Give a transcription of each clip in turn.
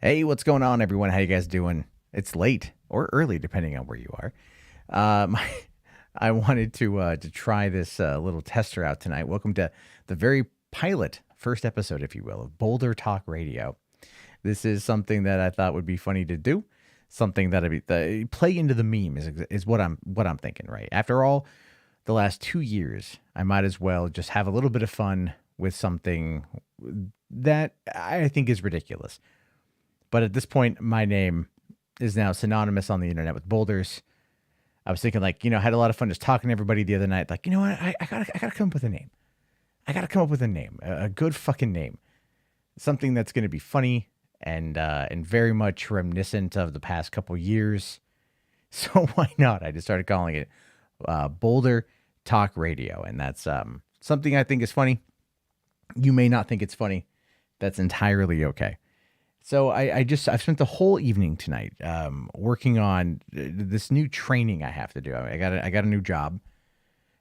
Hey, what's going on, everyone? How you guys doing? It's late or early, depending on where you are. Um, I wanted to try this little tester out tonight. Welcome to the very pilot first episode, if you will, of Boulder Talk Radio. This is something that I thought would be funny to do. Something that play into the meme is what I'm thinking. Right after all, the last 2 years, I might as well just have a little bit of fun with something that I think is ridiculous. But at this point, my name is now synonymous on the internet with boulders. I was thinking, like, I had a lot of fun just talking to everybody the other night. Like, you know what? I gotta come up with a name. I gotta come up with a name, a good fucking name, something that's going to be funny and very much reminiscent of the past couple years. So why not? I just started calling it Boulder Talk Radio, and that's something I think is funny. You may not think it's funny. That's entirely okay. So I've spent the whole evening tonight working on this new training I have to do. I got a new job,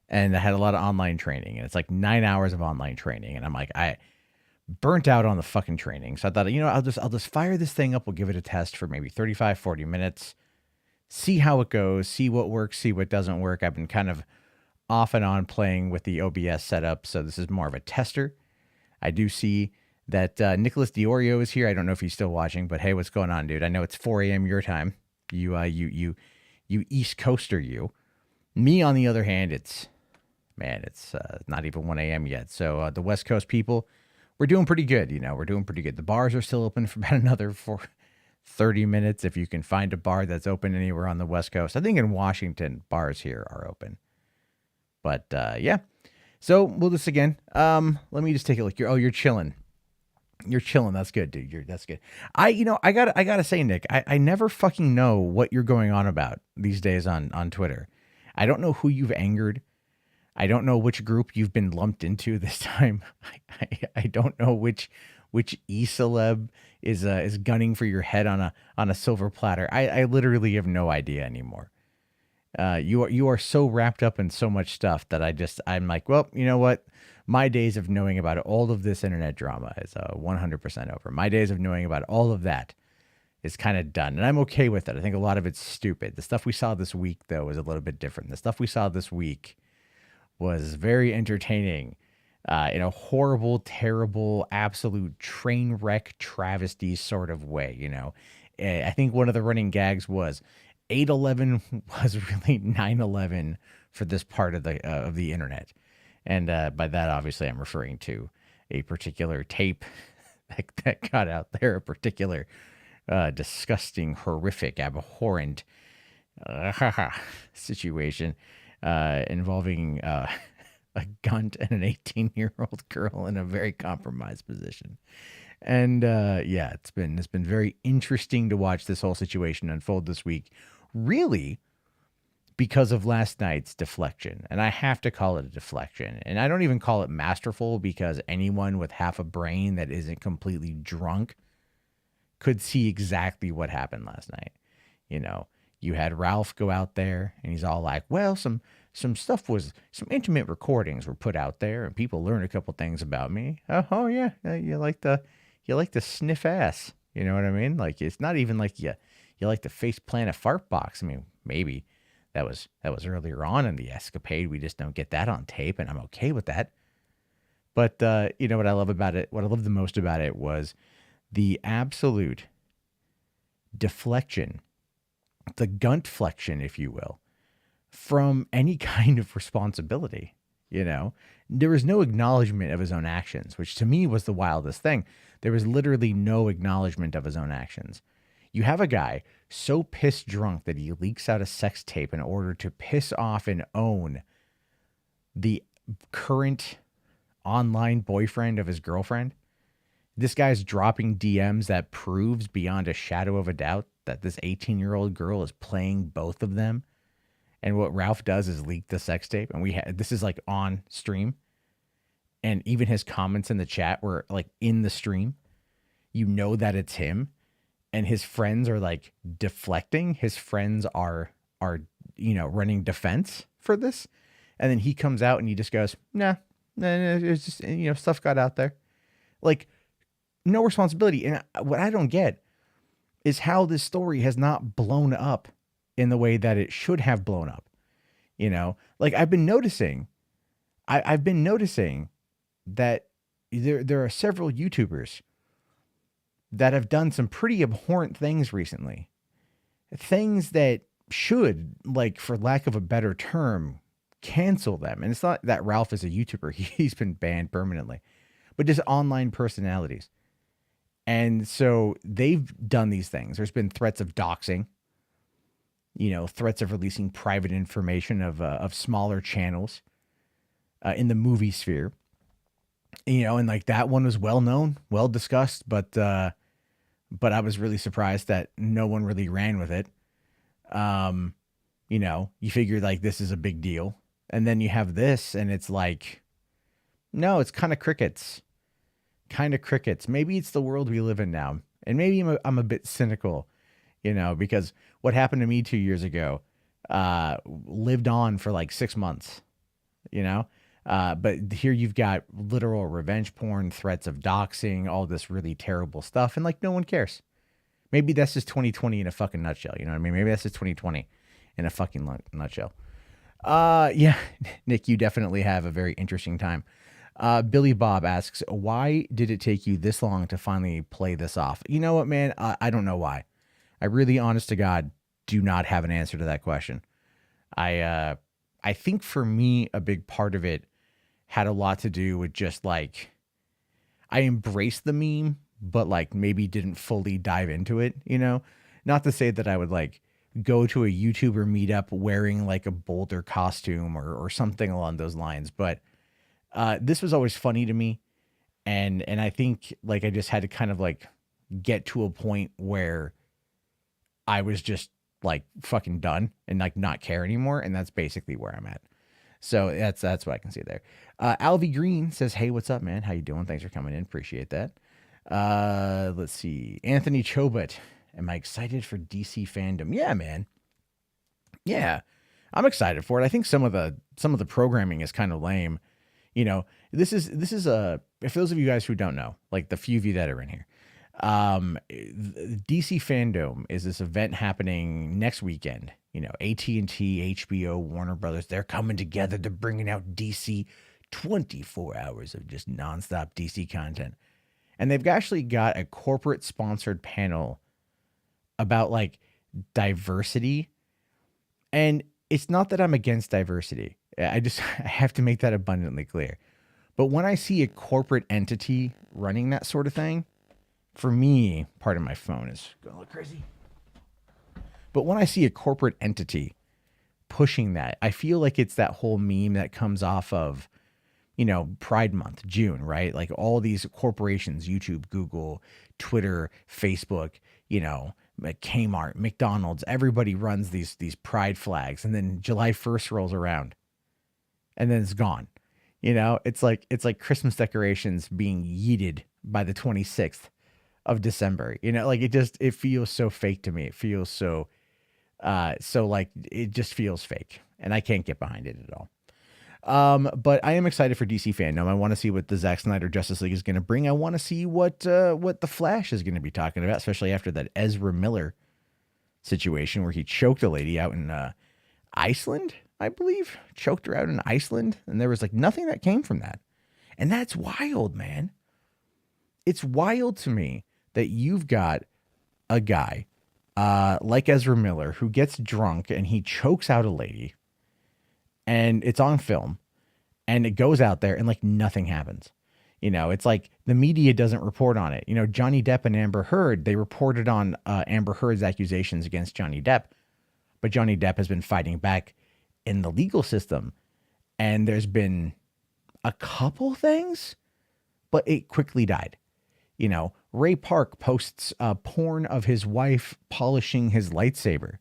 and I had a lot of online training, and it's like 9 hours of online training, and I'm like, I burnt out on the fucking training. So I thought, I'll just fire this thing up. We'll give it a test for maybe 35, 40 minutes, see how it goes, see what works, see what doesn't work. I've been kind of off and on playing with the OBS setup, so this is more of a tester. I do see that Nicholas Diorio is here. I don't know if he's still watching, but hey, what's going on, dude? I know it's 4 a.m. your time. You East Coaster, you. Me, on the other hand, it's not even 1 a.m. yet. So the West Coast people, we're doing pretty good. We're doing pretty good. The bars are still open for about another 30 minutes. If you can find a bar that's open anywhere on the West Coast. I think in Washington, bars here are open. But yeah. So we'll do this again. Let me just take a look. You're chilling. You're chilling. That's good, dude. That's good. I gotta say, Nick, I never fucking know what you're going on about these days on Twitter. I don't know who you've angered. I don't know which group you've been lumped into this time. I don't know which e-celeb is gunning for your head on a silver platter. I literally have no idea anymore. You are so wrapped up in so much stuff that I'm like, well, you know what? My days of knowing about all of this internet drama is 100% over. My days of knowing about all of that is kind of done, and I'm okay with it. I think a lot of it's stupid. The stuff we saw this week, though, was a little bit different. The stuff we saw this week was very entertaining in a horrible, terrible, absolute train wreck travesty sort of way. I think one of the running gags was 8/11 was really 9/11 for this part of the internet. And by that, obviously, I'm referring to a particular tape that got out there, a particular disgusting, horrific, abhorrent situation involving a gunt and an 18-year-old girl in a very compromised position. And yeah, it's been very interesting to watch this whole situation unfold this week. Really, because of last night's deflection. And I have to call it a deflection. And I don't even call it masterful, because anyone with half a brain that isn't completely drunk could see exactly what happened last night. You had Ralph go out there and he's all like, well, some intimate recordings were put out there and people learned a couple things about me. Oh yeah. You like to sniff ass. You know what I mean? Like, it's not even like you like to face plant a fart box. I mean, maybe that was earlier on in the escapade. We just don't get that on tape, and I'm okay with that. But what I love about it, what I love the most about it, was the absolute deflection, the guntflection, if you will, from any kind of responsibility. There was no acknowledgement of his own actions, which to me was the wildest thing. There was literally no acknowledgement of his own actions. You have a guy so piss drunk that he leaks out a sex tape in order to piss off and own the current online boyfriend of his girlfriend. This guy's dropping DMs that proves beyond a shadow of a doubt that this 18-year-old girl is playing both of them. And what Ralph does is leak the sex tape. And this is like on stream. And even his comments in the chat were like in the stream. You know that it's him. And his friends are like deflecting. His friends are running defense for this. And then he comes out and he just goes, nah, it's just, stuff got out there. Like, no responsibility. And what I don't get, is how this story has not blown up in the way that it should have blown up. Like I've been noticing that there are several YouTubers that have done some pretty abhorrent things recently. Things that should, like, for lack of a better term, cancel them. And it's not that Ralph is a YouTuber, he's been banned permanently, but just online personalities. And so they've done these things. There's been threats of doxing, threats of releasing private information of smaller channels in the movie sphere. And like that one was well known, well discussed, but I was really surprised that no one really ran with it. You figure like this is a big deal, and then you have this, and it's like, no, it's kind of crickets. Kind of crickets. Maybe it's the world we live in now, and maybe I'm a bit cynical, because what happened to me 2 years ago lived on for like 6 months, but here you've got literal revenge porn, threats of doxing, all this really terrible stuff, and like no one cares. Maybe that's just 2020 in a fucking nutshell. You know what I mean? Maybe that's just 2020 in a fucking nutshell. Yeah, Nick, you definitely have a very interesting time. Billy Bob asks, why did it take you this long to finally play this off? You know what, man? I don't know why. I really, honest to God, do not have an answer to that question. I think for me, a big part of it had a lot to do with just like, I embraced the meme, but like maybe didn't fully dive into it, Not to say that I would like go to a YouTuber meetup wearing like a Boulder costume or something along those lines, but this was always funny to me. And I think like I just had to kind of like get to a point where I was just like fucking done and like not care anymore. And that's basically where I'm at. So that's what I can see there. Alvy Green says, hey, what's up, man? How you doing? Thanks for coming in. Appreciate that. Let's see. Anthony Chobot. Am I excited for DC fandom? Yeah, man. Yeah, I'm excited for it. I think some of the programming is kind of lame. This is if those of you guys who don't know, like the few of you that are in here, DC Fandom is this event happening next weekend. AT&T, HBO, Warner Brothers, they're coming together to bringing out DC 24 hours of just nonstop DC content. And they've actually got a corporate sponsored panel about like diversity. And it's not that I'm against diversity. I have to make that abundantly clear. But when I see a corporate entity running that sort of thing, for me, part of my phone is going a little crazy. But when I see a corporate entity pushing that, I feel like it's that whole meme that comes off of, Pride Month, June, right? Like all these corporations, YouTube, Google, Twitter, Facebook, Kmart, McDonald's, everybody runs these pride flags, and then July 1st rolls around and then it's gone. It's like Christmas decorations being yeeted by the 26th of December. It feels so fake to me. It feels so like it just feels fake, and I can't get behind it at all. But I am excited for DC fandom. I want to see what the Zack Snyder Justice League is going to bring. I want to see what the Flash is going to be talking about, especially after that Ezra Miller situation where he choked a lady out in Iceland, I believe. Choked her out in Iceland, and there was like nothing that came from that. And that's wild, man. It's wild to me that you've got a guy like Ezra Miller who gets drunk and he chokes out a lady, and it's on film, and it goes out there and like nothing happens. It's like the media doesn't report on it. Johnny Depp and Amber Heard, they reported on Amber Heard's accusations against Johnny Depp, but Johnny Depp has been fighting back in the legal system, and there's been a couple things, but it quickly died. Ray Park posts porn of his wife polishing his lightsaber,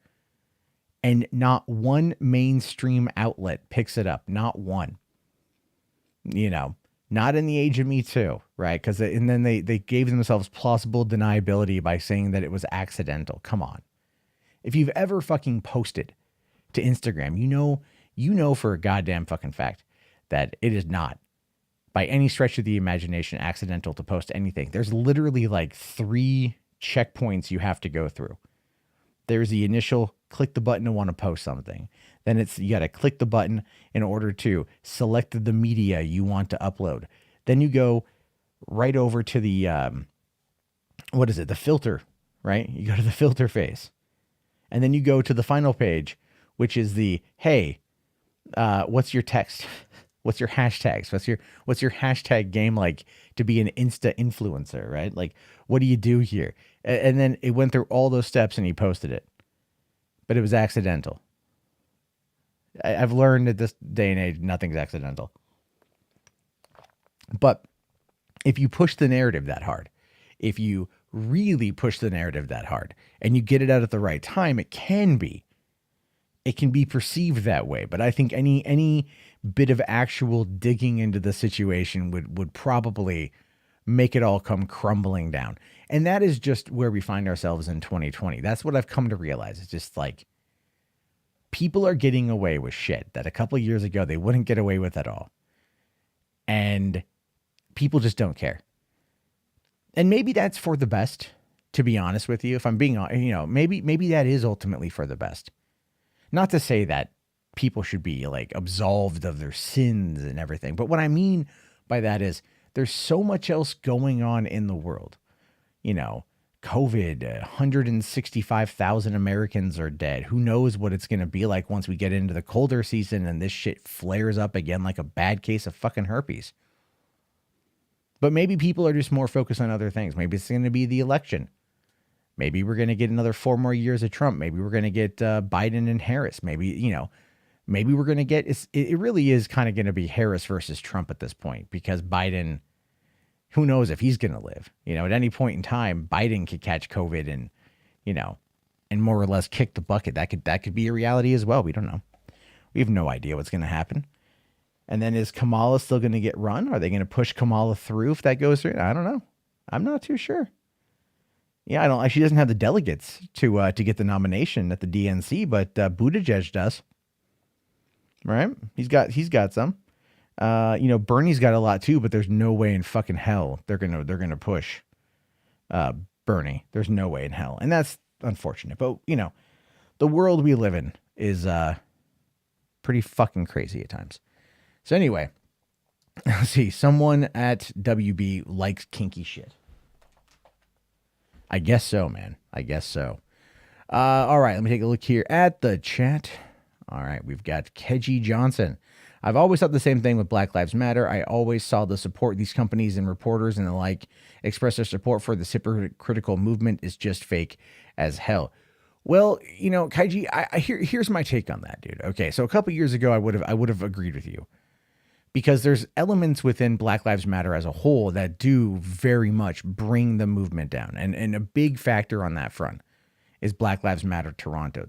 and not one mainstream outlet picks it up. Not one. Not in the age of Me Too, right? And then they gave themselves plausible deniability by saying that it was accidental. Come on. If you've ever fucking posted to Instagram, you know for a goddamn fucking fact that it is not by any stretch of the imagination accidental to post anything. There's literally like 3 checkpoints you have to go through. There's the initial click the button to want to post something. Then it's you got to click the button in order to select the media you want to upload. Then you go right over to the what is it? The filter, right? You go to the filter phase. And then you go to the final page, which is the hey, what's your text? What's your hashtags? What's your hashtag game like to be an Insta influencer, right? Like, what do you do here? And then it went through all those steps and he posted it, but it was accidental. I've learned at this day and age, nothing's accidental. But if you push the narrative that hard, if you really push the narrative that hard and you get it out at the right time, it can be perceived that way. But I think any bit of actual digging into the situation would probably make it all come crumbling down. And that is just where we find ourselves in 2020. That's what I've come to realize. It's just like people are getting away with shit that a couple of years ago they wouldn't get away with at all. And people just don't care. And maybe that's for the best, to be honest with you. If I'm being, maybe that is ultimately for the best. Not to say that people should be like absolved of their sins and everything. But what I mean by that is there's so much else going on in the world. COVID, 165,000 Americans are dead. Who knows what it's going to be like once we get into the colder season and this shit flares up again like a bad case of fucking herpes. But maybe people are just more focused on other things. Maybe it's going to be the election. Maybe we're going to get another 4 more years of Trump. Maybe we're going to get Biden and Harris. Maybe we're going to get, it really is kind of going to be Harris versus Trump at this point, because Biden, who knows if he's going to live. At any point in time, Biden could catch COVID and, and more or less kick the bucket. That could be a reality as well. We don't know. We have no idea what's going to happen. And then is Kamala still going to get run? Are they going to push Kamala through if that goes through? I don't know. I'm not too sure. Yeah, she doesn't have the delegates to get the nomination at the DNC, but Buttigieg does. Right? He's got some. Bernie's got a lot too, but there's no way in fucking hell they're gonna push Bernie. There's no way in hell, and that's unfortunate. But the world we live in is pretty fucking crazy at times. So anyway, let's see. Someone at WB likes kinky shit. I guess so, man. I guess so. All right, let me take a look here at the chat. All right, we've got Keji Johnson. I've always thought the same thing with Black Lives Matter. I always saw the support these companies and reporters and the like express their support for this hypocritical movement is just fake as hell. Well, Keiji, here's my take on that, dude. Okay, so a couple years ago, I would have agreed with you, because there's elements within Black Lives Matter as a whole that do very much bring the movement down, and a big factor on that front is Black Lives Matter Toronto.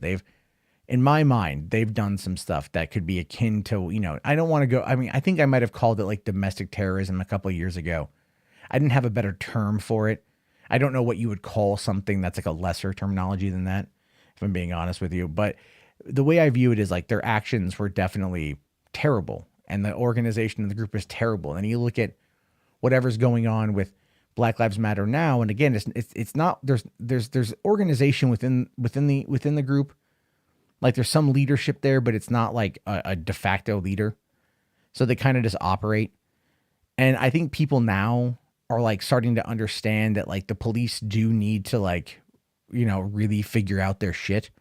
In my mind, they've done some stuff that could be akin to, I don't want to go, I think I might have called it like domestic terrorism a couple of years ago. I didn't have a better term for it. I don't know what you would call something that's like a lesser terminology than that, if I'm being honest with you. But the way I view it is like their actions were definitely terrible, and the organization of the group is terrible. And you look at whatever's going on with Black Lives Matter now, and again, it's not, there's organization within the group. Like there's some leadership there, but it's not like a de facto leader. So they kind of just operate. And I think people now are like starting to understand that like the police do need to like, really figure out their shit.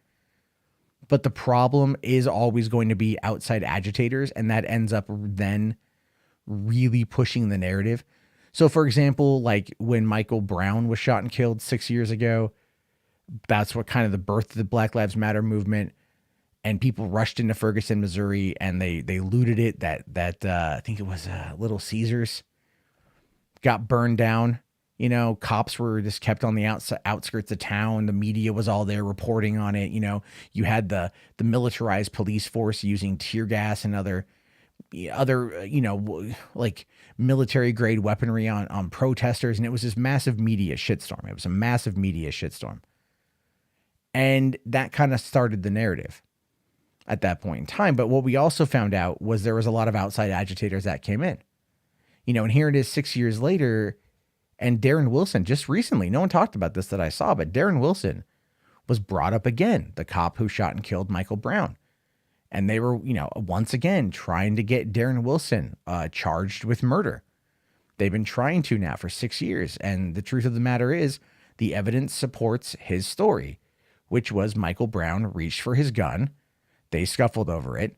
But the problem is always going to be outside agitators. And that ends up then really pushing the narrative. So for example, like when Michael Brown was shot and killed 6 years ago, that's what kind of the birth of the Black Lives Matter movement. And people rushed into Ferguson, Missouri, and they looted it. That I think it was Little Caesars got burned down. Cops were just kept on the outskirts of town. The media was all there reporting on it. You had the militarized police force using tear gas and other like military grade weaponry on protesters, and it was this massive media shitstorm. It was a massive media shitstorm, and that kind of started the narrative at that point in time. But what we also found out was there was a lot of outside agitators that came in, and here it is 6 years later, And Darren Wilson, just recently, no one talked about this that I saw, but Darren Wilson was brought up again, the cop who shot and killed Michael Brown. And they were, once again trying to get Darren Wilson charged with murder. They've been trying to now for 6 years. And the truth of the matter is, the evidence supports his story, which was Michael Brown reached for his gun, they scuffled over it,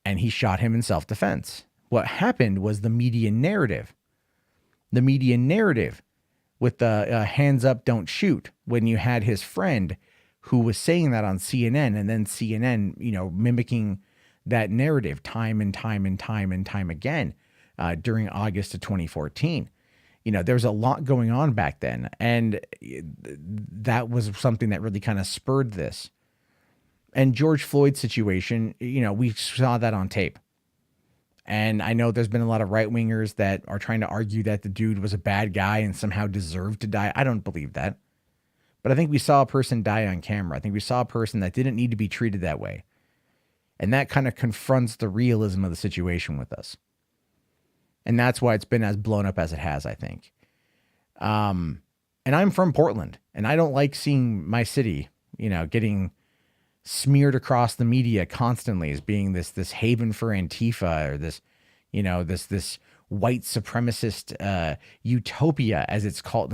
and he shot him in self-defense. What happened was the media narrative. The media narrative with the hands up, don't shoot, when you had his friend who was saying that on CNN, and then CNN, mimicking that narrative time and time and time and time again during August of 2014. There's a lot going on back then. And that was something that really kind of spurred this. And George Floyd's situation, we saw that on tape. And I know there's been a lot of right wingers that are trying to argue that the dude was a bad guy and somehow deserved to die. I don't believe that. But I think we saw a person die on camera. I think we saw a person that didn't need to be treated that way. And that kind of confronts the realism of the situation with us. And that's why it's been as blown up as it has, I think. And I'm from Portland, and I don't like seeing my city, getting smeared across the media constantly as being this haven for Antifa, or this white supremacist utopia, as it's called.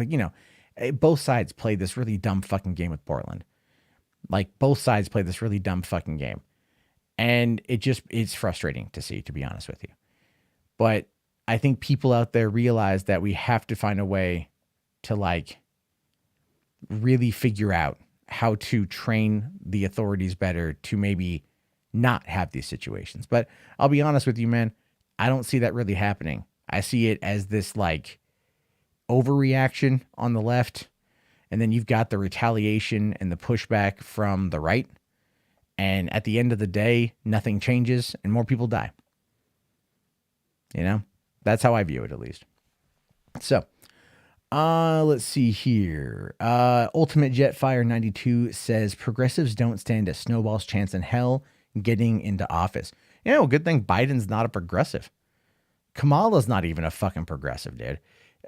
Both sides play this really dumb fucking game with Portland. Like, both sides play this really dumb fucking game. And it's frustrating to see, to be honest with you. But I think people out there realize that we have to find a way to really figure out how to train the authorities better to maybe not have these situations. But I'll be honest with you, man, I don't see that really happening. I see it as this overreaction on the left, and then you've got the retaliation and the pushback from the right. And at the end of the day, nothing changes and more people die. That's how I view it, at least. So, let's see here. Ultimate Jetfire 92 says progressives don't stand a snowball's chance in hell getting into office. Good thing Biden's not a progressive. Kamala's not even a fucking progressive, dude.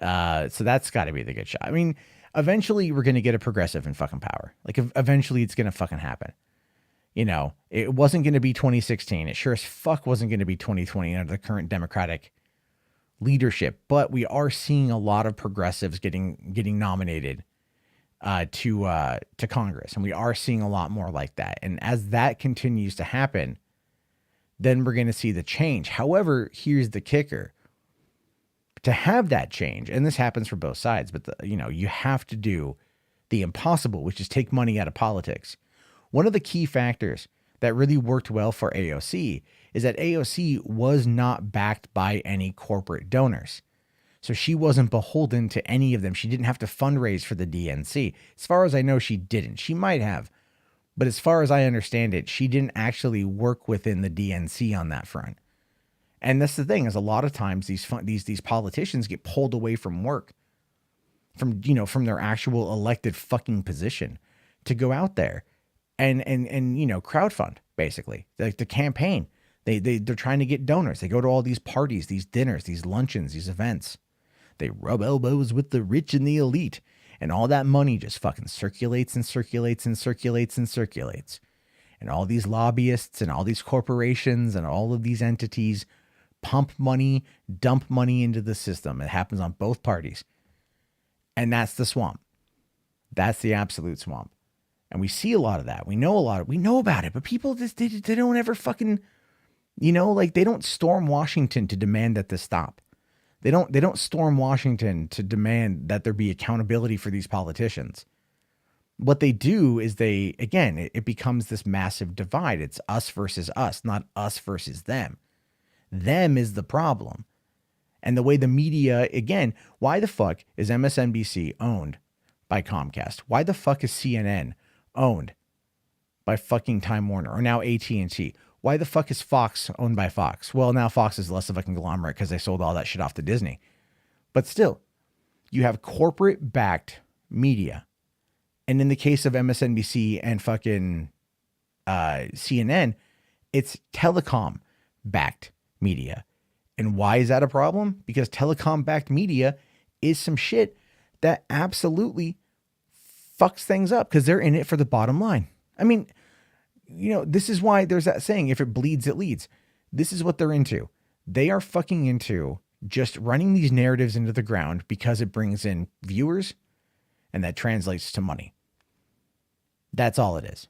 So that's got to be the good shot. I mean, eventually we're going to get a progressive in fucking power. Eventually it's going to fucking happen. It wasn't going to be 2016. It sure as fuck wasn't going to be 2020 under the current Democratic leadership. But we are seeing a lot of progressives getting nominated to Congress, and we are seeing a lot more like that. And as that continues to happen, then we're going to see the change. However, here's the kicker. To have that change, and this happens for both sides, but you have to do the impossible, which is take money out of politics. One of the key factors that really worked well for AOC is that AOC was not backed by any corporate donors. So she wasn't beholden to any of them. She didn't have to fundraise for the DNC. As far as I know, she didn't. She might have. But as far as I understand it, she didn't actually work within the DNC on that front. And that's the thing, is a lot of times these politicians get pulled away from work, from their actual elected fucking position, to go out there and crowdfund, basically, like the campaign. They're trying to get donors. They go to all these parties, these dinners, these luncheons, these events. They rub elbows with the rich and the elite, and all that money just fucking circulates and circulates and circulates and circulates. And all these lobbyists and all these corporations and all of these entities pump money, dump money into the system. It happens on both parties. And that's the swamp. That's the absolute swamp. And we see a lot of that. We know about it, but people just, they don't ever fucking, they don't storm Washington to demand that this stop. They don't storm Washington to demand that there be accountability for these politicians. What they do is it becomes this massive divide. It's us versus us, not us versus them. Them is the problem. And the way the media, again, why the fuck is MSNBC owned by Comcast? Why the fuck is CNN owned by fucking Time Warner, or now AT&T? Why the fuck is Fox owned by Fox? Well, now Fox is less of a conglomerate because they sold all that shit off to Disney. But still, you have corporate-backed media. And in the case of MSNBC and fucking CNN, it's telecom-backed media. And why is that a problem? Because telecom-backed media is some shit that absolutely fucks things up because they're in it for the bottom line. I mean, this is why there's that saying, if it bleeds, it leads. This is what they're into. They are fucking into just running these narratives into the ground because it brings in viewers and that translates to money. That's all it is.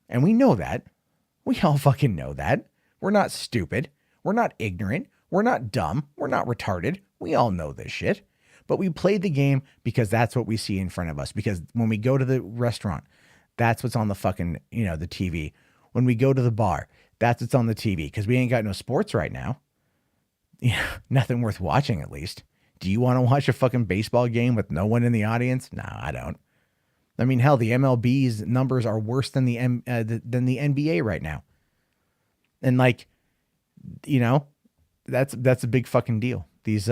And we know that. We all fucking know that. We're not stupid. We're not ignorant. We're not dumb. We're not retarded. We all know this shit. But we play the game because that's what we see in front of us. Because when we go to the restaurant, that's what's on the fucking, the TV. When we go to the bar, that's what's on the TV. Because we ain't got no sports right now. Nothing worth watching, at least. Do you want to watch a fucking baseball game with no one in the audience? No, I don't. I mean, hell, the MLB's numbers are worse than the NBA right now. And that's a big fucking deal. These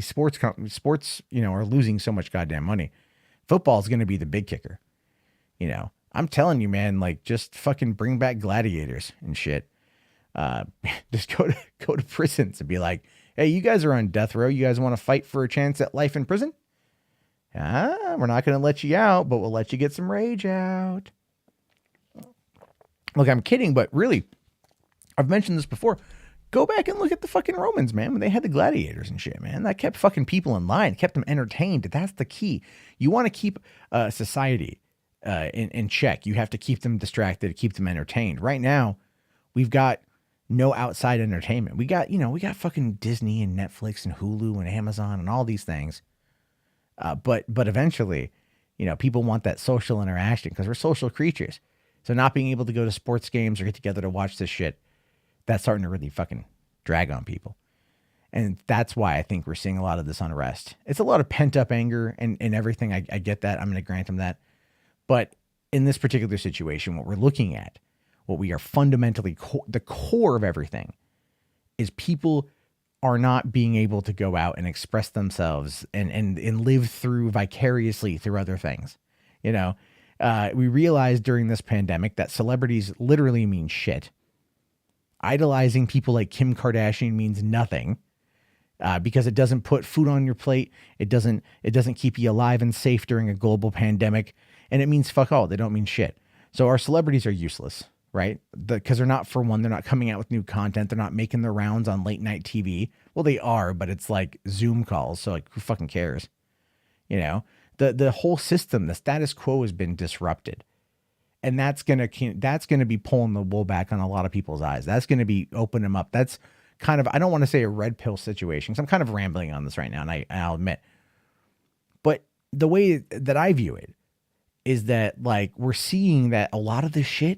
sports are losing so much goddamn money. Football is going to be the big kicker. I'm telling you, man, just fucking bring back gladiators and shit. Just go to prisons and be like, hey, you guys are on death row. You guys want to fight for a chance at life in prison? We're not going to let you out, but we'll let you get some rage out. Look, I'm kidding, but really, I've mentioned this before. Go back and look at the fucking Romans, man, when they had the gladiators and shit, man. That kept fucking people in line, kept them entertained. That's the key. You want to keep society in check. You have to keep them distracted, keep them entertained. Right now, we've got no outside entertainment. We got fucking Disney and Netflix and Hulu and Amazon and all these things. But eventually, people want that social interaction because we're social creatures. So not being able to go to sports games or get together to watch this shit, that's starting to really fucking drag on people. And that's why I think we're seeing a lot of this unrest. It's a lot of pent up anger and everything. I get that. I'm going to grant them that. But in this particular situation, what we're looking at, what we are fundamentally, the core of everything is people are not being able to go out and express themselves and live through vicariously through other things. We realized during this pandemic that celebrities literally mean shit. Idolizing people like Kim Kardashian means nothing because it doesn't put food on your plate. It doesn't keep you alive and safe during a global pandemic. And it means fuck all. They don't mean shit. So our celebrities are useless, right? Because they're not, for one, they're not coming out with new content. They're not making their rounds on late night TV. Well, they are, but it's like Zoom calls. So who fucking cares? The whole system, the status quo has been disrupted. And that's gonna be pulling the wool back on a lot of people's eyes. That's gonna be opening them up. That's kind of, I don't want to say a red pill situation, because I'm kind of rambling on this right now, and I'll admit. But the way that I view it is that we're seeing that a lot of this shit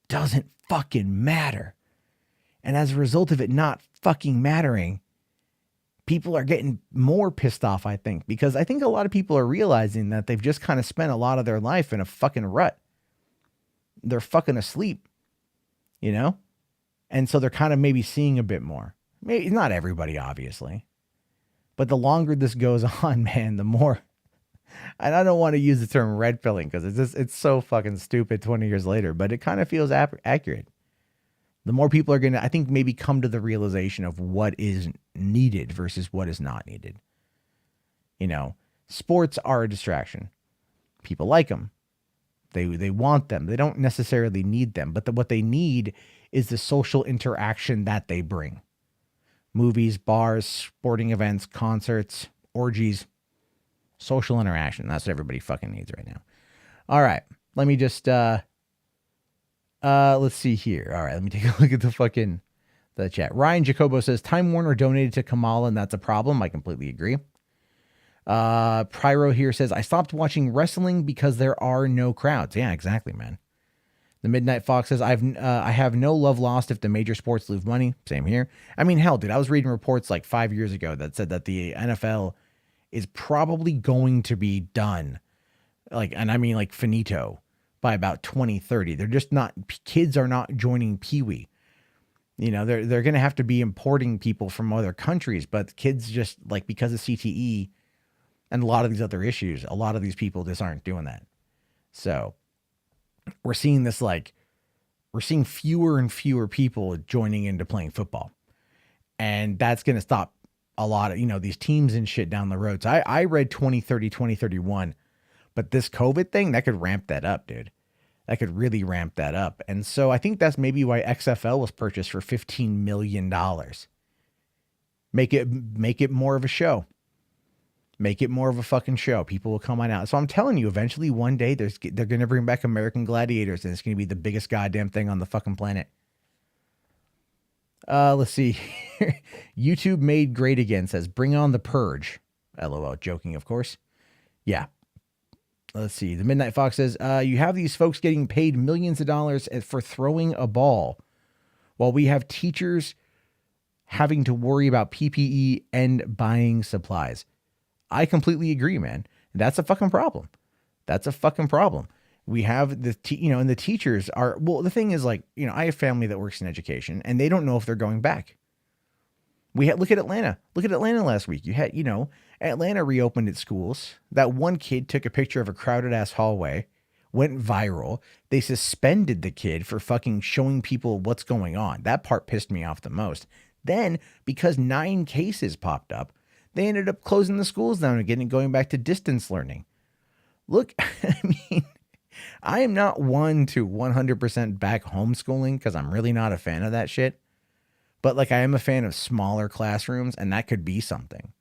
doesn't fucking matter. And as a result of it not fucking mattering, people are getting more pissed off, I think, because I think a lot of people are realizing that they've just kind of spent a lot of their life in a fucking rut. They're fucking asleep, And so they're kind of maybe seeing a bit more. Maybe not everybody, obviously. But the longer this goes on, man, the more. And I don't want to use the term red pilling because it's so fucking stupid 20 years later, but it kind of feels accurate. The more people are going to, I think, maybe come to the realization of what is needed versus what is not needed. Sports are a distraction. People like them. They want them. They don't necessarily need them, but what they need is the social interaction that they bring. Movies, bars, sporting events, concerts, orgies, social interaction. That's what everybody fucking needs right now. All right. Let me just, let's see here. All right. Let me take a look at the chat. Ryan Jacobo says, Time Warner donated to Kamala and that's a problem. I completely agree. Pyro here says, I stopped watching wrestling because there are no crowds. Yeah, exactly, man. The Midnight Fox says, I have no love lost if the major sports lose money. Same here. I mean, hell, dude, I was reading reports 5 years ago that said that the NFL is probably going to be done. Finito by about 2030. They're just not, kids are not joining Pee Wee. They're going to have to be importing people from other countries, but kids just because of CTE and a lot of these other issues, a lot of these people just aren't doing that. So we're seeing this, we're seeing fewer and fewer people joining into playing football. And that's going to stop a lot of, these teams and shit down the road. So I read 2030, 2031, but this COVID thing, that could ramp that up, dude. That could really ramp that up. And so I think that's maybe why XFL was purchased for $15 million. Make it more of a show. Make it more of a fucking show. People will come on out. So I'm telling you, eventually one day they're going to bring back American Gladiators, and it's going to be the biggest goddamn thing on the fucking planet. Let's see. YouTube Made Great Again says, bring on the purge. LOL. Joking, of course. Yeah. Let's see. The Midnight Fox says, you have these folks getting paid millions of dollars for throwing a ball, while we have teachers having to worry about PPE and buying supplies. I completely agree, man. That's a fucking problem. That's a fucking problem. We have and the teachers are, well, the thing is, like, I have family that works in education, and they don't know if they're going back. Look at Atlanta. Look at Atlanta last week. You had, Atlanta reopened its schools. That one kid took a picture of a crowded ass hallway, went viral. They suspended the kid for fucking showing people what's going on. That part pissed me off the most. Then, because 9 cases popped up, they ended up closing the schools down again and going back to distance learning. Look, I mean, I am not one to 100% back homeschooling because I'm really not a fan of that shit. But like, I am a fan of smaller classrooms, and that could be something,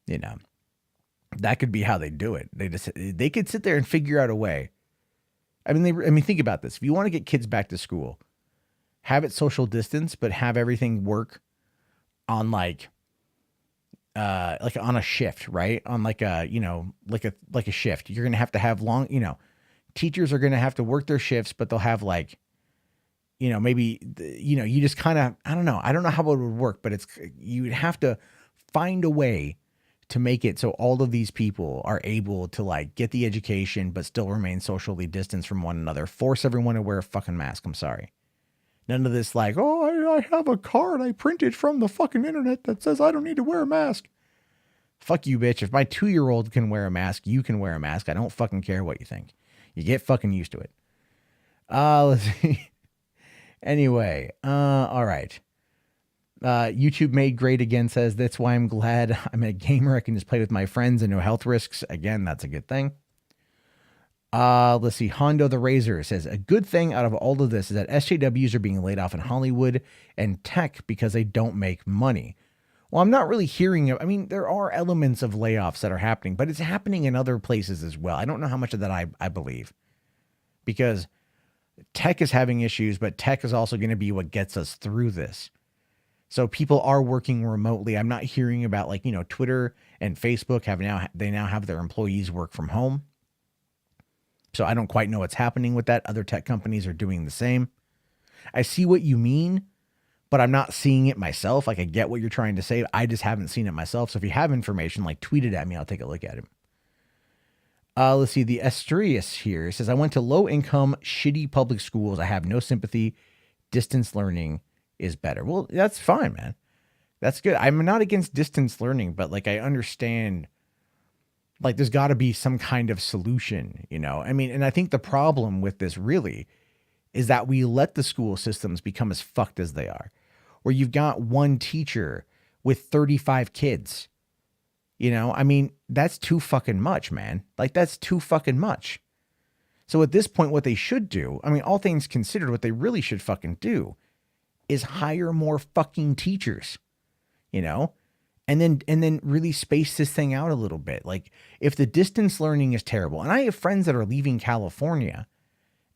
that could be how they do it. They could sit there and figure out a way. I mean, think about this. If you want to get kids back to school, have it social distance, but have everything work on like on a shift, right? On like a shift. You're going to have long, teachers are going to have to work their shifts, but they'll have like, maybe, you just kind of, I don't know how it would work, but you'd have to find a way to make it so all of these people are able to like get the education, but still remain socially distanced from one another. Force everyone to wear a fucking mask. I'm sorry. None of this like, oh, I have a card I printed from the fucking internet that says I don't need to wear a mask. Fuck you, bitch. If my 2-year-old can wear a mask, you can wear a mask. I don't fucking care what you think. You get fucking used to it. Let's see. Anyway, all right. YouTube Made Great Again says, that's why I'm glad I'm a gamer. I can just play with my friends and no health risks. Again, that's a good thing. Let's see. Hondo the Razor says, a good thing out of all of this is that SJWs are being laid off in Hollywood and tech because they don't make money. Well, I'm not really hearing, I mean, there are elements of layoffs that are happening, but it's happening in other places as well. I don't know how much of that I believe, because tech is having issues, but tech is also going to be what gets us through this. So people are working remotely. I'm not hearing about like, Twitter and Facebook they now have their employees work from home. So I don't quite know what's happening with that. Other tech companies are doing the same. I see what you mean, but I'm not seeing it myself. Like, I get what you're trying to say. I just haven't seen it myself. So if you have information, like, tweet it at me. I'll take a look at it. Let's see. The Asturias here says, I went to low income, shitty public schools. I have no sympathy. Distance learning is better. Well, that's fine, man. That's good. I'm not against distance learning, but like, I understand, like, there's got to be some kind of solution, I mean, and I think the problem with this really is that we let the school systems become as fucked as they are, where you've got one teacher with 35 kids. I mean, that's too fucking much, man. Like, that's too fucking much. So at this point, what they should do, I mean, all things considered, what they really should fucking do is hire more fucking teachers, and then really space this thing out a little bit. Like, if the distance learning is terrible, and I have friends that are leaving California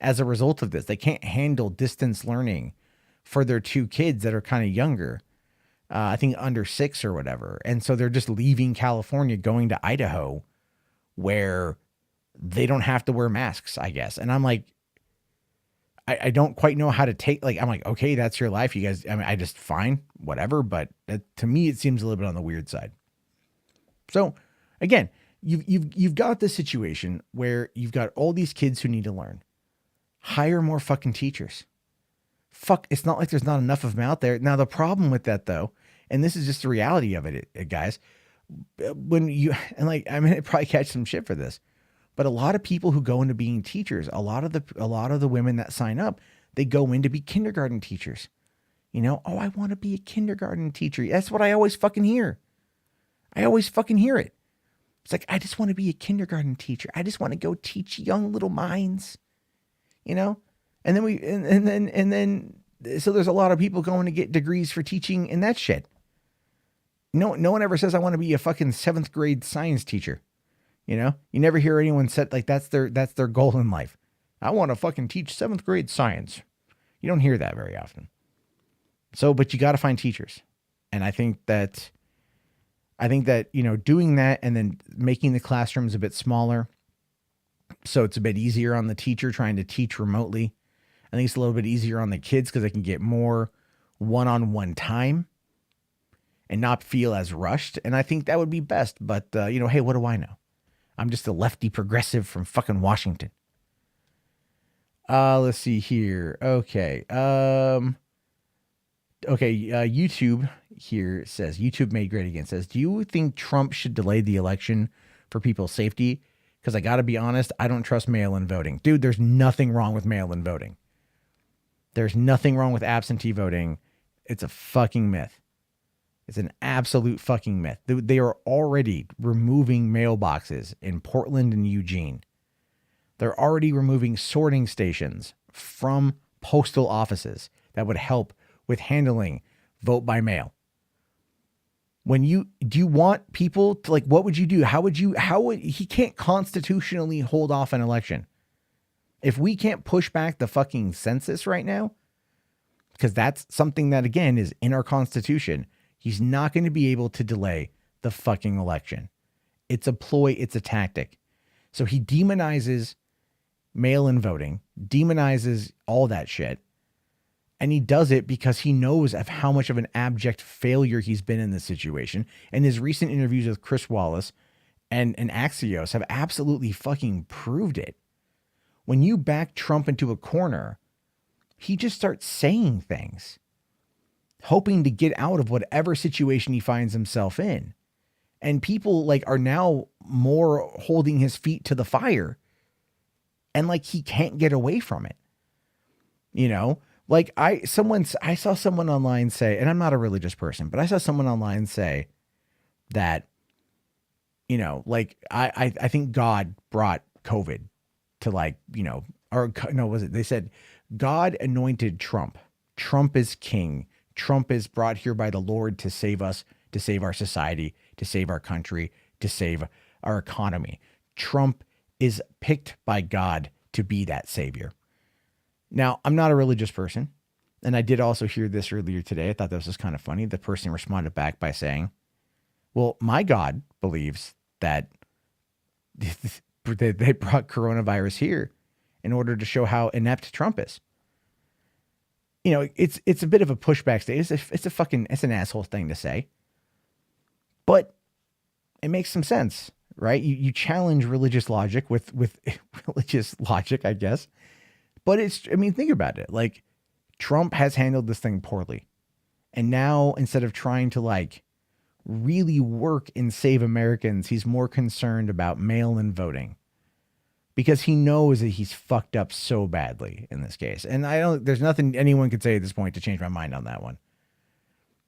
as a result of this, they can't handle distance learning for their 2 kids that are kind of younger. I think under 6 or whatever. And so they're just leaving California, going to Idaho, where they don't have to wear masks, I guess. And I'm like, I don't quite know how to take, like, I'm like, okay, that's your life. You guys, I mean, I just, fine, whatever. But to me, it seems a little bit on the weird side. So again, you've got this situation where you've got all these kids who need to learn. Hire more fucking teachers. Fuck, it's not like there's not enough of them out there. Now, the problem with that, though, and this is just the reality of it, guys, when you, and like, I'm going to probably catch some shit for this, but a lot of people who go into being teachers, a lot of the women that sign up, they go in to be kindergarten teachers. Oh, I want to be a kindergarten teacher. That's what I always fucking hear. I always fucking hear it. It's like, I just want to be a kindergarten teacher. I just want to go teach young little minds, you know? And then so there's a lot of people going to get degrees for teaching and that shit. No one ever says I want to be a fucking 7th grade science teacher. You know, you never hear anyone say like that's their goal in life. I want to fucking teach 7th grade science. You don't hear that very often. So, but you got to find teachers. And I think that, you know, doing that and then making the classrooms a bit smaller so it's a bit easier on the teacher trying to teach remotely. I think it's a little bit easier on the kids because they can get more one-on-one time and not feel as rushed. And I think that would be best. But, you know, hey, what do I know? I'm just a lefty progressive from fucking Washington. Let's see here. Okay. YouTube here says, YouTube made great again, says, do you think Trump should delay the election for people's safety? Because I got to be honest, I don't trust mail-in voting. Dude, there's nothing wrong with mail-in voting. There's nothing wrong with absentee voting. It's a fucking myth. It's an absolute fucking myth. They are already removing mailboxes in Portland and Eugene. They're already removing sorting stations from postal offices that would help with handling vote by mail. Do you want people to, like, what would you do? He can't constitutionally hold off an election. If we can't push back the fucking census right now, because that's something that, again, is in our Constitution, he's not going to be able to delay the fucking election. It's a ploy. It's a tactic. So he demonizes mail-in voting, demonizes all that shit. And he does it because he knows of how much of an abject failure he's been in this situation. And his recent interviews with Chris Wallace and Axios have absolutely fucking proved it. When you back Trump into a corner, he just starts saying things, hoping to get out of whatever situation he finds himself in. And people like are now more holding his feet to the fire. And like he can't get away from it. You know? Like I saw someone online say, and I'm not a religious person, but I saw someone online say that, you know, like I think God brought COVID to, like, you know, or no, was it? They said God anointed Trump. Trump is king. Trump is brought here by the Lord to save us, to save our society, to save our country, to save our economy. Trump is picked by God to be that savior. Now, I'm not a religious person, and I did also hear this earlier today. I thought this was kind of funny. The person responded back by saying, well, my God believes that they brought coronavirus here in order to show how inept Trump is. You know, it's a bit of a pushback state. It's an asshole thing to say, but it makes some sense, right? You challenge religious logic with religious logic, I guess. But think about it. Like, Trump has handled this thing poorly. And now, instead of trying to, like, really work and save Americans, he's more concerned about mail-in voting. Because he knows that he's fucked up so badly in this case. And there's nothing anyone could say at this point to change my mind on that one.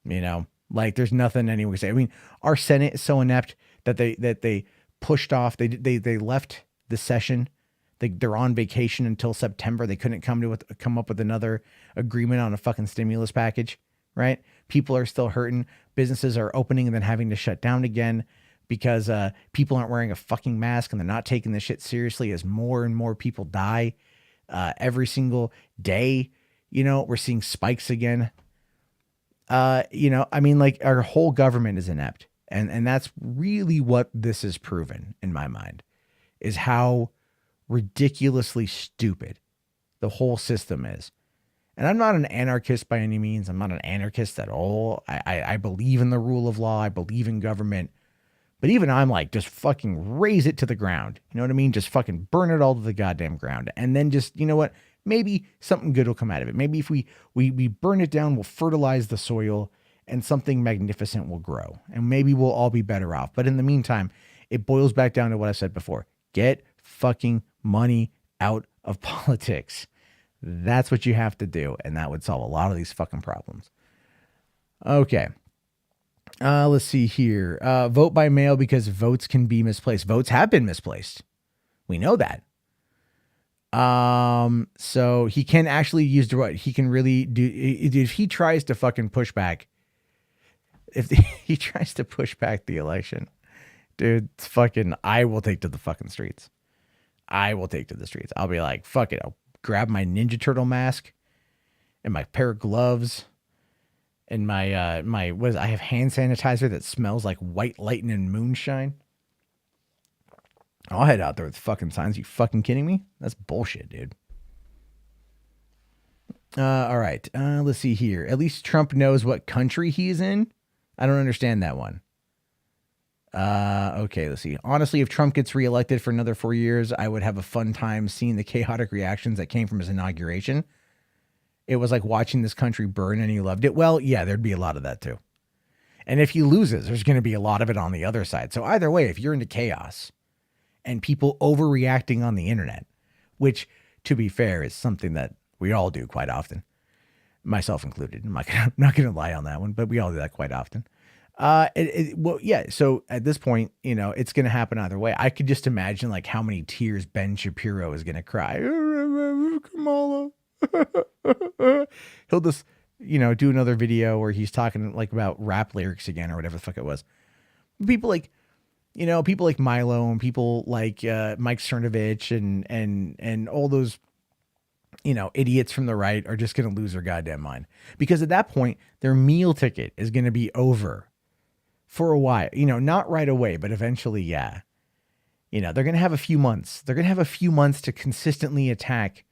You know, like, there's nothing anyone could say. I mean, our Senate is so inept that they pushed off, they left the session. They're on vacation until September. They couldn't come up with another agreement on a fucking stimulus package, right? People are still hurting. Businesses are opening and then having to shut down again because people aren't wearing a fucking mask and they're not taking this shit seriously as more and more people die every single day. You know, we're seeing spikes again. You know, I mean, like, our whole government is inept. And that's really what this has proven in my mind, is how ridiculously stupid the whole system is. And I'm not an anarchist by any means. I'm not an anarchist at all. I believe in the rule of law. I believe in government. But even I'm like, just fucking raise it to the ground. You know what I mean? Just fucking burn it all to the goddamn ground. And then just, you know what? Maybe something good will come out of it. Maybe if we burn it down, we'll fertilize the soil and something magnificent will grow. And maybe we'll all be better off. But in the meantime, it boils back down to what I said before. Get fucking money out of politics. That's what you have to do. And that would solve a lot of these fucking problems. Okay. Let's see here. Vote by mail because votes can be misplaced. Votes have been misplaced. We know that. So he can actually use the right. He can really do if he tries to fucking push back. If he tries to push back the election, dude, it's fucking. I will take to the fucking streets. I will take to the streets. I'll be like, fuck it. I'll grab my Ninja Turtle mask and my pair of gloves and my what is I have hand sanitizer that smells like white lightning and moonshine. I'll head out there with fucking signs. You fucking kidding me? That's bullshit, dude. All right. Let's see here. At least Trump knows what country he's in. I don't understand that one. Okay, let's see. Honestly, if Trump gets reelected for another 4 years, I would have a fun time seeing the chaotic reactions that came from his inauguration. It was like watching this country burn and he loved it. Well, yeah, there'd be a lot of that too. And if he loses, there's going to be a lot of it on the other side. So either way, if you're into chaos and people overreacting on the internet, which to be fair is something that we all do quite often, myself included. I'm not going to lie on that one, but we all do that quite often. Well, yeah. So at this point, it's going to happen either way. I could just imagine like how many tears Ben Shapiro is going to cry. Kamala. He'll just, do another video where he's talking like about rap lyrics again or whatever the fuck it was. People like Milo and people like Mike Cernovich and all those, idiots from the right are just going to lose their goddamn mind, because at that point their meal ticket is going to be over for a while, not right away, but eventually. Yeah. They're going to have a few months. They're going to have a few months to consistently attack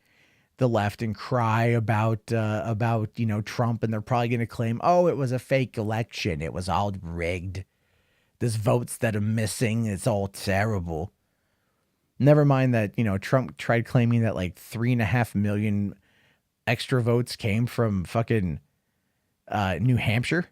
the left and cry about Trump. And they're probably going to claim, oh, it was a fake election. It was all rigged. There's votes that are missing. It's all terrible. Never mind that, Trump tried claiming that like 3.5 million extra votes came from fucking New Hampshire,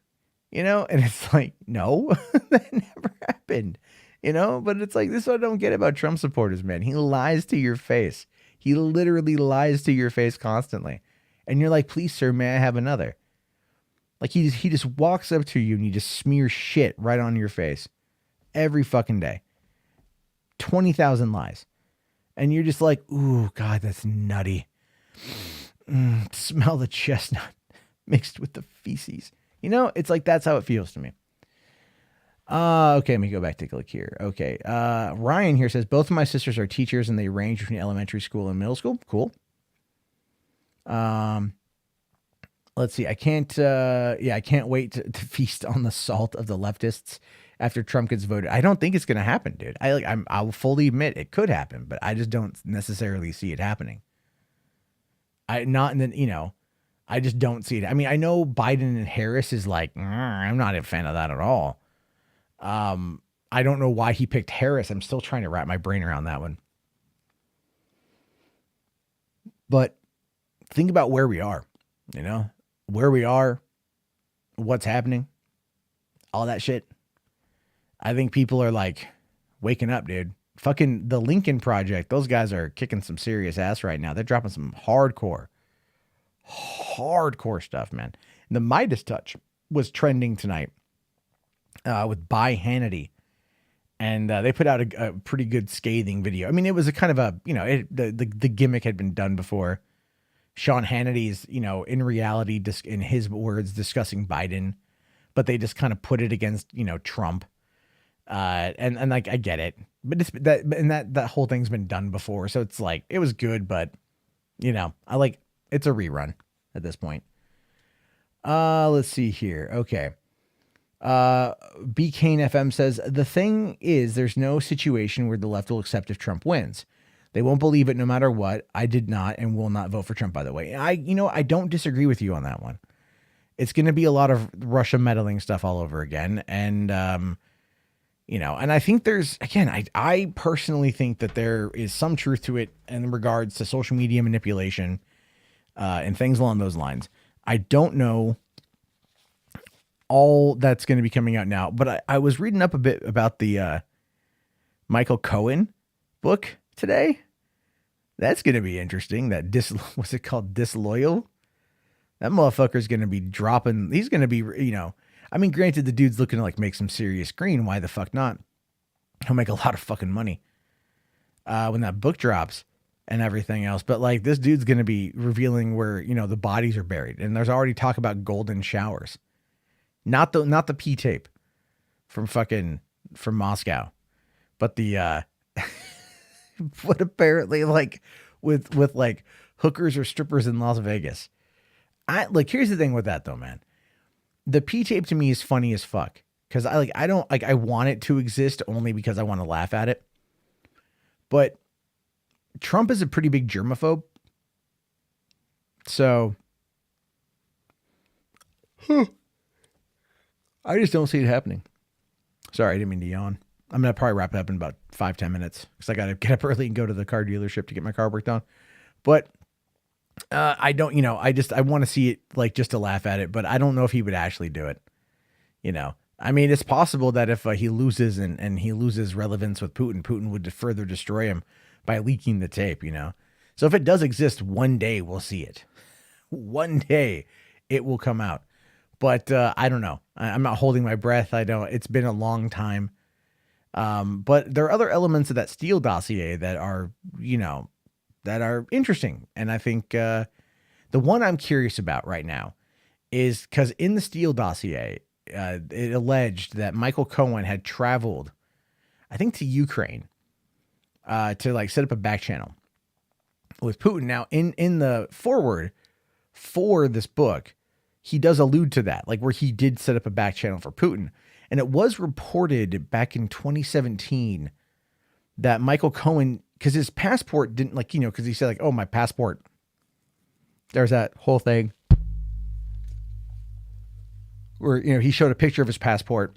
and it's like, no, that never happened, but it's like, this is what I don't get about Trump supporters, man. He lies to your face. He literally lies to your face constantly. And you're like, please, sir, may I have another? Like he just walks up to you and he just smears shit right on your face every fucking day. 20,000 lies. And you're just like, ooh, God, that's nutty. Smell the chestnut mixed with the feces. It's like, that's how it feels to me. Okay, let me go back, take a look here. Okay. Ryan here says, both of my sisters are teachers and they range between elementary school and middle school. Cool. Let's see. I can't wait to feast on the salt of the leftists after Trump gets voted. I don't think it's going to happen, dude. I'll fully admit it could happen, but I just don't necessarily see it happening. I just don't see it. I mean, I know Biden and Harris is like, I'm not a fan of that at all. I don't know why he picked Harris. I'm still trying to wrap my brain around that one. But think about where we are, where we are, what's happening, all that shit. I think people are like waking up, dude. Fucking the Lincoln Project. Those guys are kicking some serious ass right now. They're dropping some hardcore stuff, man. And the Midas Touch was trending tonight. With By Hannity, and they put out a pretty good scathing video. I mean, it was a kind of a, the gimmick had been done before. Sean Hannity's, in reality, in his words, discussing Biden, but they just kind of put it against, Trump. And like, I get it, but that whole thing's been done before. So it's like, it was good, but it's a rerun at this point. Let's see here. Okay. B. Kane FM says, the thing is, there's no situation where the left will accept if Trump wins. They won't believe it no matter what. I did not and will not vote for Trump, by the way. I don't disagree with you on that one. It's going to be a lot of Russia meddling stuff all over again. And, and I think I personally think that there is some truth to it in regards to social media manipulation, and things along those lines. I don't know all that's going to be coming out now, but I was reading up a bit about the Michael Cohen book today. That's going to be interesting. That what's it called? Disloyal. That motherfucker's going to be dropping. He's going to be, I mean, granted, the dude's looking to like make some serious green. Why the fuck not? He'll make a lot of fucking money when that book drops and everything else. But like this dude's going to be revealing where, you know, the bodies are buried. And there's already talk about golden showers. Not the P tape from Moscow, but the but apparently like with like hookers or strippers in Las Vegas. Here's the thing with that though, man. The P tape to me is funny as fuck. Cause I want it to exist only because I want to laugh at it. But Trump is a pretty big germaphobe. So I just don't see it happening. Sorry, I didn't mean to yawn. I'm going to probably wrap it up in about 5-10 minutes because I got to get up early and go to the car dealership to get my car worked on. But I don't, I want to see it like just to laugh at it, but I don't know if he would actually do it. I mean, it's possible that if he loses and he loses relevance with Putin would further destroy him by leaking the tape, So if it does exist, one day we'll see it. One day it will come out. But I don't know. I'm not holding my breath. It's been a long time. But there are other elements of that Steele dossier that are, that are interesting. And I think the one I'm curious about right now is because in the Steele dossier, it alleged that Michael Cohen had traveled, I think, to Ukraine to like set up a back channel with Putin. Now, in the foreword for this book, he does allude to that, like where he did set up a back channel for Putin. And it was reported back in 2017 that Michael Cohen, because his passport didn't because he said like, oh, my passport. There's that whole thing where, he showed a picture of his passport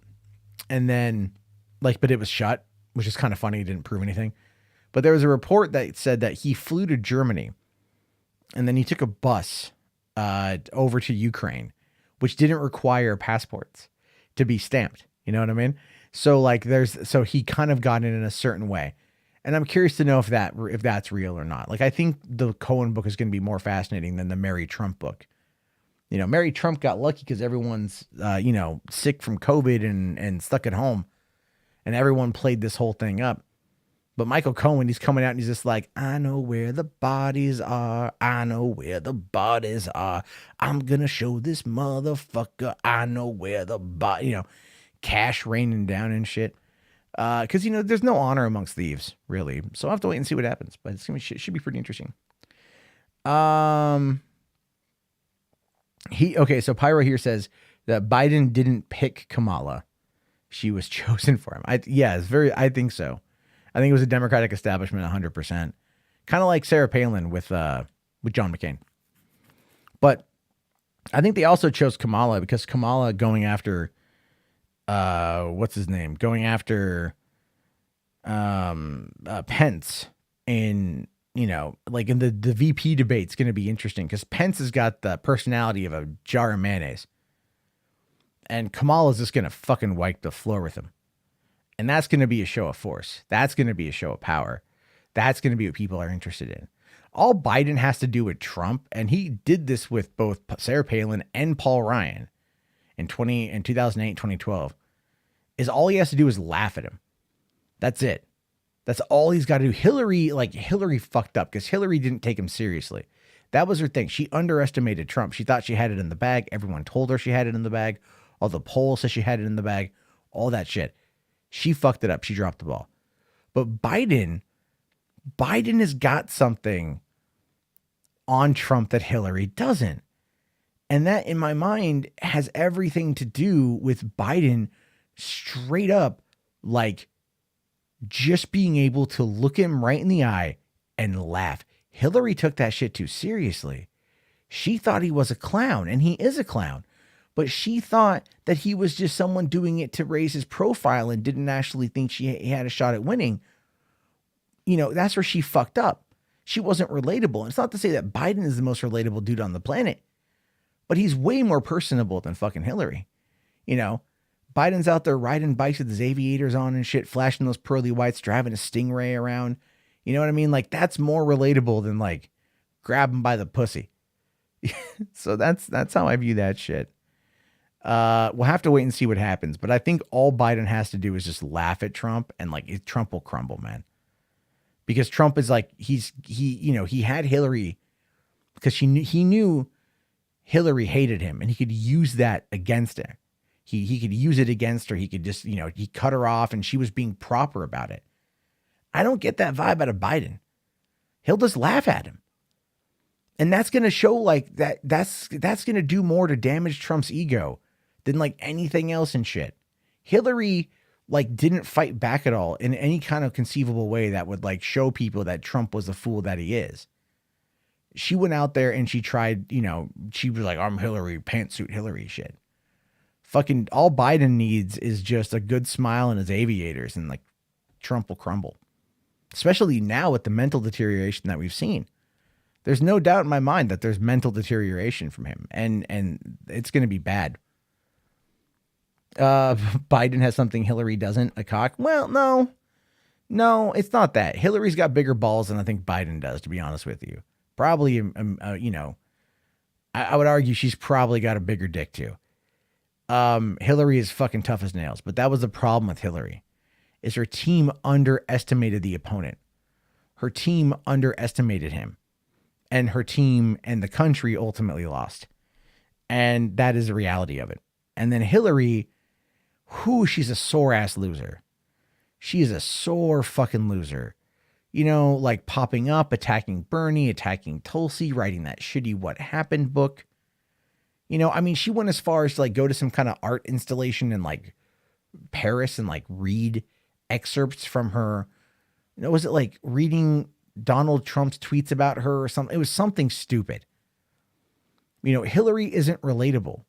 and then but it was shut, which is kind of funny. He didn't prove anything. But there was a report that said that he flew to Germany and then he took a bus over to Ukraine, which didn't require passports to be stamped. You know what I mean? So so he kind of got in a certain way. And I'm curious to know if that's real or not. Like, I think the Cohen book is going to be more fascinating than the Mary Trump book. Mary Trump got lucky because everyone's, sick from COVID and stuck at home. And everyone played this whole thing up. But Michael Cohen, he's coming out and he's just like, I know where the bodies are. I know where the bodies are. I'm going to show this motherfucker. I know where the body, cash raining down and shit. Because, there's no honor amongst thieves, really. So I'll have to wait and see what happens. But it should be pretty interesting. So Pyro here says that Biden didn't pick Kamala. She was chosen for him. I think so. I think it was a Democratic establishment 100%. Kind of like Sarah Palin with John McCain. But I think they also chose Kamala because Kamala going after what's his name? Going after Pence in, in the VP debate's going to be interesting because Pence has got the personality of a jar of mayonnaise. And Kamala's just going to fucking wipe the floor with him. And that's going to be a show of force. That's going to be a show of power. That's going to be what people are interested in. All Biden has to do with Trump, and he did this with both Sarah Palin and Paul Ryan in 2008, 2012, is all he has to do is laugh at him. That's it. That's all he's got to do. Hillary fucked up because Hillary didn't take him seriously. That was her thing. She underestimated Trump. She thought she had it in the bag. Everyone told her she had it in the bag. All the polls said she had it in the bag. All that shit. She fucked it up. She dropped the ball. But Biden has got something on Trump that Hillary doesn't. And that, in my mind, has everything to do with Biden straight up, just being able to look him right in the eye and laugh. Hillary took that shit too seriously. She thought he was a clown, and he is a clown. But she thought that he was just someone doing it to raise his profile and didn't actually think he had a shot at winning. That's where she fucked up. She wasn't relatable. And it's not to say that Biden is the most relatable dude on the planet, but he's way more personable than fucking Hillary. Biden's out there riding bikes with his aviators on and shit, flashing those pearly whites, driving a Stingray around. You know what I mean? That's more relatable than grab him by the pussy. So that's how I view that shit. We'll have to wait and see what happens. But I think all Biden has to do is just laugh at Trump, and like Trump will crumble, man. Because Trump is like, he had Hillary because he knew Hillary hated him, and he could use that against her. He could use it against her. He could just, he cut her off, and she was being proper about it. I don't get that vibe out of Biden. He'll just laugh at him. And that's going to show like that's going to do more to damage Trump's ego than like anything else and shit. Hillary like didn't fight back at all in any kind of conceivable way that would like show people that Trump was the fool that he is. She went out there and she tried, she was like, I'm Hillary, pantsuit Hillary shit. Fucking all Biden needs is just a good smile and his aviators, and like Trump will crumble. Especially now with the mental deterioration that we've seen. There's no doubt in my mind that there's mental deterioration from him, and it's going to be bad. Biden has something Hillary doesn't, a cock. Well, no, it's not that. Hillary's got bigger balls than I think Biden does, to be honest with you. Probably, I would argue she's probably got a bigger dick too. Hillary is fucking tough as nails, but that was the problem with Hillary, is her team underestimated the opponent. Her team underestimated him, and her team and the country ultimately lost. And that is the reality of it. And then Hillary, she's a sore ass loser. She is a sore fucking loser. Like popping up, attacking Bernie, attacking Tulsi, writing that shitty What Happened book. She went as far as to like go to some kind of art installation in like Paris and like read excerpts from her. Was it like reading Donald Trump's tweets about her or something? It was something stupid. Hillary isn't relatable.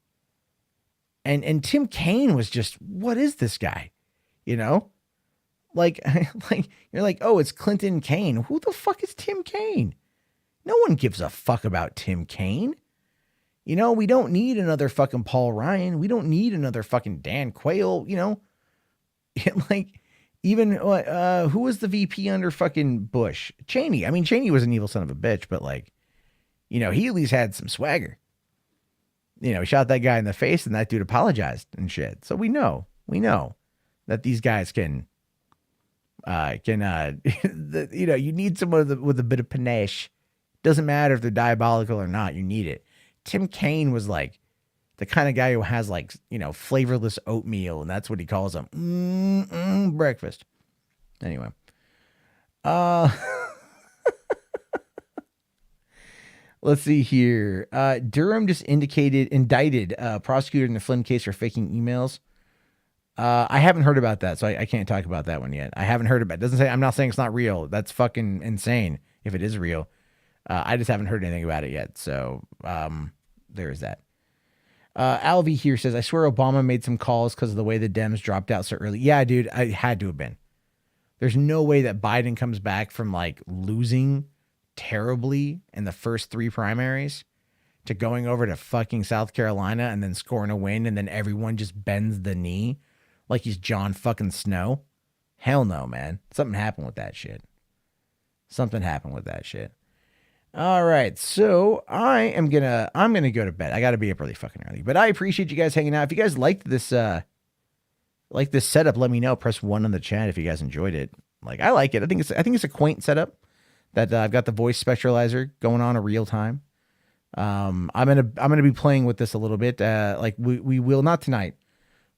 And Tim Kaine was just, what is this guy? Like you're like, oh, it's Clinton Kaine. Who the fuck is Tim Kaine? No one gives a fuck about Tim Kaine. We don't need another fucking Paul Ryan. We don't need another fucking Dan Quayle. Like even who was the VP under fucking Bush? Cheney. I mean, Cheney was an evil son of a bitch, but like, he at least had some swagger. He shot that guy in the face, and that dude apologized and shit. So we know that these guys can you need someone with a bit of panache. Doesn't matter if they're diabolical or not. You need it. Tim Kaine was like the kind of guy who has like, flavorless oatmeal, and that's what he calls them. Breakfast. Anyway. Let's see here. Durham just indicted prosecutor in the Flynn case for faking emails. I haven't heard about that, so I can't talk about that one yet. I haven't heard about it. Doesn't say, I'm not saying it's not real. That's fucking insane if it is real. I just haven't heard anything about it yet. So there is that. Alvy here says, I swear Obama made some calls because of the way the Dems dropped out so early. Yeah, dude, I had to have been. There's no way that Biden comes back from like losing terribly in the first 3 primaries to going over to fucking South Carolina and then scoring a win, and then everyone just bends the knee like he's Jon fucking Snow. Hell no, man. Something happened with that shit. All right, so I'm gonna go to bed. I gotta be up really fucking early, but I appreciate you guys hanging out. If you guys liked this setup, let me know. Press 1 on the chat if you guys enjoyed it. Like, I like it. I think it's a quaint setup that I've got the voice spectralizer going on in real time. I'm gonna be playing with this a little bit. Like we will not tonight,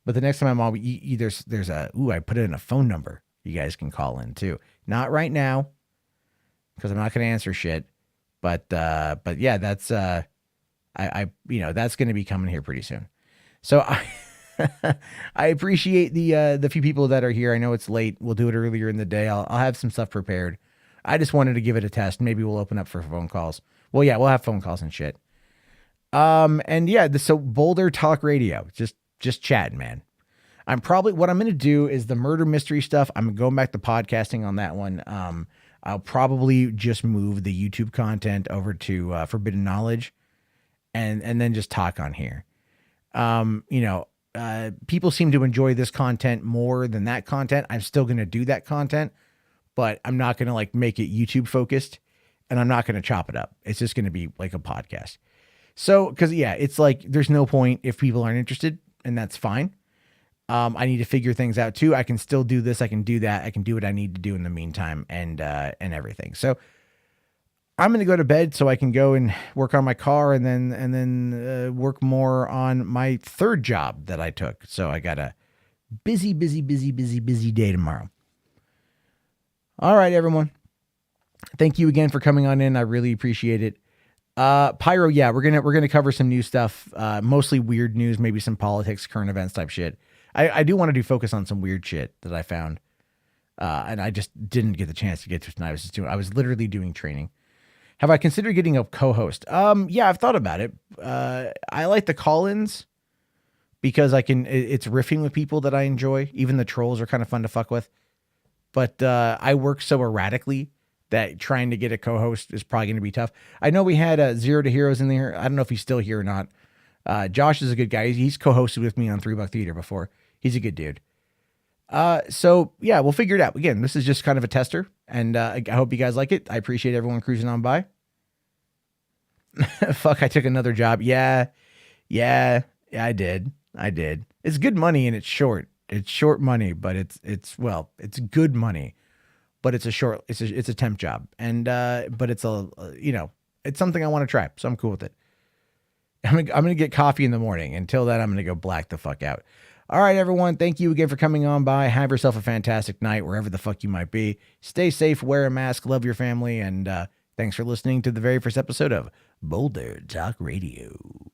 but the next time I'm on, I put it in a phone number you guys can call in too. Not right now, because I'm not gonna answer shit. But yeah, that's that's going to be coming here pretty soon. So I appreciate the few people that are here. I know it's late. We'll do it earlier in the day. I'll have some stuff prepared. I just wanted to give it a test. Maybe we'll open up for phone calls. Well, yeah, we'll have phone calls and shit. And yeah, so Boulder Talk Radio, just chatting, man. What I'm going to do is the murder mystery stuff. I'm going back to podcasting on that one. I'll probably just move the YouTube content over to Forbidden Knowledge and then just talk on here. People seem to enjoy this content more than that content. I'm still going to do that content, but I'm not going to like make it YouTube focused, and I'm not going to chop it up. It's just going to be like a podcast. So, cause yeah, it's like, there's no point if people aren't interested. and that's fine. I need to figure things out too. I can still do this. I can do that. I can do what I need to do in the meantime and everything. So I'm going to go to bed so I can go and work on my car and then work more on my third job that I took. So I got a busy day tomorrow. All right, everyone. Thank you again for coming on in. I really appreciate it. Pyro, yeah, we're gonna cover some new stuff, mostly weird news, maybe some politics, current events type shit. I do want to focus on some weird shit that I found, and I just didn't get the chance to get to tonight. I was literally doing training. Have I considered getting a co-host? Yeah, I've thought about it. I like the call-ins because it's riffing with people that I enjoy. Even the trolls are kind of fun to fuck with. But I work so erratically that trying to get a co-host is probably going to be tough. I know we had Zero to Heroes in there. I don't know if he's still here or not. Josh is a good guy. He's co-hosted with me on 3 Buck Theater before. He's a good dude. So yeah, we'll figure it out. Again, this is just kind of a tester, and I hope you guys like it. I appreciate everyone cruising on by. Fuck, I took another job. Yeah, I did. It's good money and it's short. It's short money, but it's good money, but it's a temp job. And, but it's it's something I want to try. So I'm cool with it. I'm going to get coffee in the morning. Until then, I'm going to go black the fuck out. All right, everyone. Thank you again for coming on by. Have yourself a fantastic night wherever the fuck you might be. Stay safe, wear a mask, love your family. And, thanks for listening to the very first episode of Boulder Talk Radio.